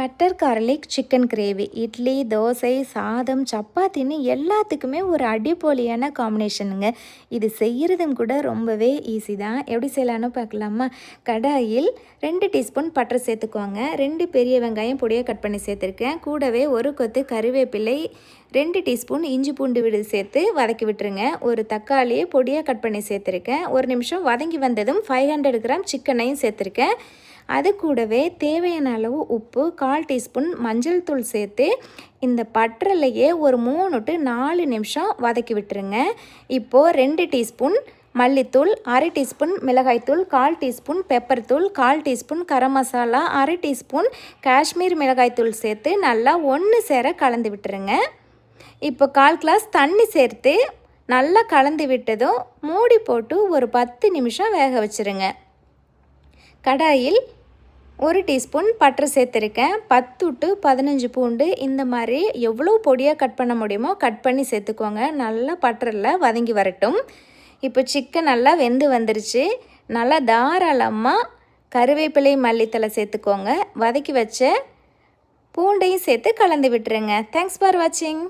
Butter garlic chicken gravy idli, dosa, சாதம், சப்பாத்தின்னு எல்லாத்துக்குமே ஒரு அடிப்பொலியான காம்பினேஷனுங்க. இது செய்கிறதும் கூட ரொம்பவே ஈஸி தான். எப்படி செய்யலான்னு பார்க்கலாமா? கடாயில் 2 டீஸ்பூன் பட்டர் சேர்த்துக்குவாங்க. 2 பெரிய வெங்காயம் பொடியாக கட் பண்ணி சேர்த்துருக்கேன். கூடவே ஒரு கொத்து கருவேப்பிலை, 2 டீஸ்பூன் இஞ்சி பூண்டு விழுது சேர்த்து வதக்கி விட்டுருங்க. ஒரு தக்காளியை பொடியாக கட் பண்ணி சேர்த்துருக்கேன். ஒரு நிமிஷம் வதங்கி வந்ததும் 500 கிராம் சிக்கனையும் சேர்த்துருக்கேன். அது கூடவே தேவையான அளவு உப்பு, 1/4 டீஸ்பூன் மஞ்சள் தூள் சேர்த்து இந்த பட்டரிலேயே ஒரு 3 to 4 நிமிஷம் வதக்கி விட்டுருங்க. இப்போது 2 டீஸ்பூன் மல்லித்தூள், 1/2 டீஸ்பூன் மிளகாய்த்தூள், 1/4 டீஸ்பூன் பெப்பர் தூள், 1/4 டீஸ்பூன் கரம் மசாலா, 1/2 டீஸ்பூன் காஷ்மீர் மிளகாய்த்தூள் சேர்த்து நல்லா ஒன்று சேர கலந்து விட்டுருங்க. இப்போ 1/4 கிளாஸ் தண்ணி சேர்த்து நல்லா கலந்து விட்டதும் மூடி போட்டு ஒரு 10 நிமிஷம் வேக வச்சுருங்க. கடாயில் 1 டீஸ்பூன் பட்டர் சேர்த்துருக்கேன். 10 to 15 பூண்டு இந்த மாதிரி எவ்வளோ பொடியாக கட் பண்ண முடியுமோ கட் பண்ணி சேர்த்துக்கோங்க. நல்லா பட்டரில் வதங்கி வரட்டும். இப்போ சிக்கன் நல்லா வெந்து வந்துருச்சு. நல்லா தாராளமாக கருவேப்பிலை, மல்லித்தலை சேர்த்துக்கோங்க. வதக்கி வச்ச பூண்டையும் சேர்த்து கலந்து விட்டுருங்க. தேங்க்ஸ் ஃபார் வாட்சிங்.